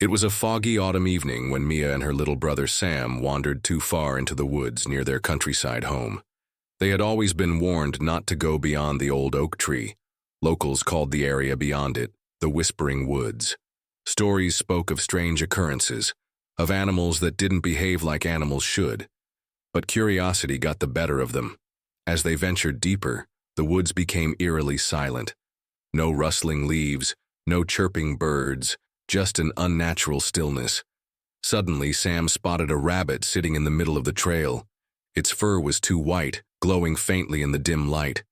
It was a foggy autumn evening when Mia and her little brother Sam wandered too far into the woods near their countryside home. They had always been warned not to go beyond the old oak tree. Locals called the area beyond it the Whispering Woods. Stories spoke of strange occurrences, of animals that didn't behave like animals should. But curiosity got the better of them. As they ventured deeper, the woods became eerily silent. No rustling leaves, no chirping birds, just an unnatural stillness. Suddenly, Sam spotted a rabbit sitting in the middle of the trail. Its fur was too white, glowing faintly in the dim light.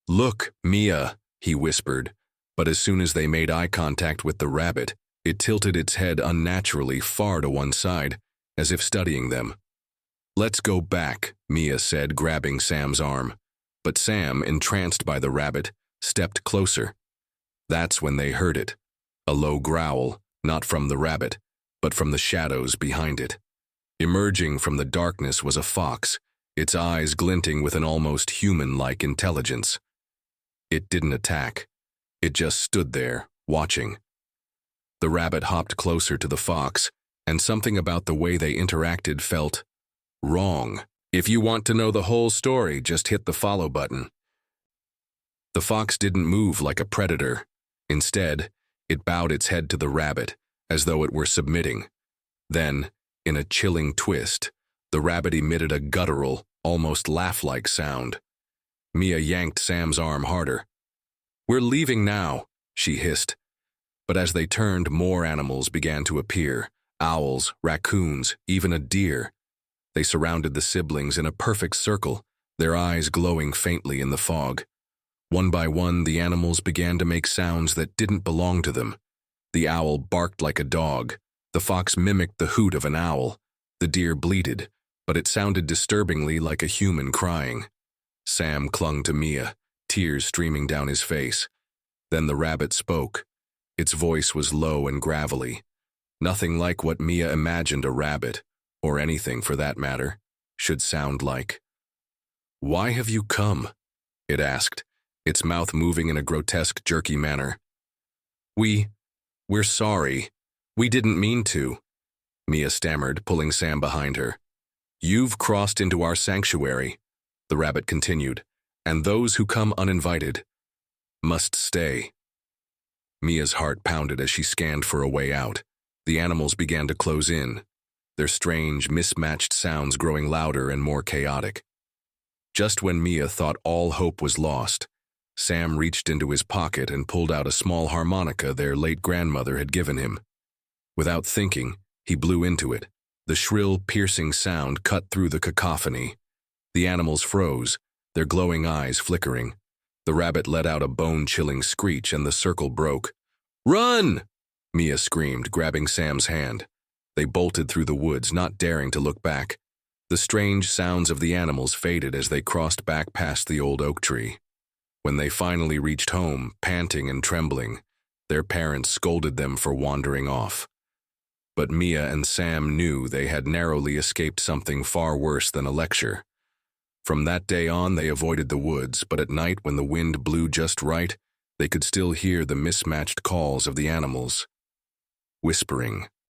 "Look, Mia," he whispered, but as soon as they made eye contact with the rabbit, it tilted its head unnaturally far to one side, as if studying them. "Let's go back," Mia said, grabbing Sam's arm. But Sam, entranced by the rabbit, stepped closer. That's when they heard it. A low growl, not from the rabbit, but from the shadows behind it. Emerging from the darkness was a fox, its eyes glinting with an almost human-like intelligence. It didn't attack. It just stood there, watching. The rabbit hopped closer to the fox, and something about the way they interacted felt wrong. If you want to know the whole story, just hit the follow button. The fox didn't move like a predator. Instead, it bowed its head to the rabbit, as though it were submitting. Then, in a chilling twist, the rabbit emitted a guttural, almost laugh-like sound. Mia yanked Sam's arm harder. "We're leaving now," she hissed. But as they turned, more animals began to appear. Owls, raccoons, even a deer. They surrounded the siblings in a perfect circle, their eyes glowing faintly in the fog. One by one, the animals began to make sounds that didn't belong to them. The owl barked like a dog. The fox mimicked the hoot of an owl. The deer bleated, but it sounded disturbingly like a human crying. Sam clung to Mia, tears streaming down his face. Then the rabbit spoke. Its voice was low and gravelly. Nothing like what Mia imagined a rabbit, or anything for that matter, should sound like. "Why have you come?" it asked, its mouth moving in a grotesque, jerky manner. We're sorry. We didn't mean to," Mia stammered, pulling Sam behind her. "You've crossed into our sanctuary," the rabbit continued, "and those who come uninvited must stay." Mia's heart pounded as she scanned for a way out. The animals began to close in, their strange, mismatched sounds growing louder and more chaotic. Just when Mia thought all hope was lost, Sam reached into his pocket and pulled out a small harmonica their late grandmother had given him. Without thinking, he blew into it. The shrill, piercing sound cut through the cacophony. The animals froze, their glowing eyes flickering. The rabbit let out a bone-chilling screech and the circle broke. "Run!" Mia screamed, grabbing Sam's hand. They bolted through the woods, not daring to look back. The strange sounds of the animals faded as they crossed back past the old oak tree. When they finally reached home, panting and trembling, their parents scolded them for wandering off. But Mia and Sam knew they had narrowly escaped something far worse than a lecture. From that day on, they avoided the woods, but at night when the wind blew just right, they could still hear the mismatched calls of the animals, whispering.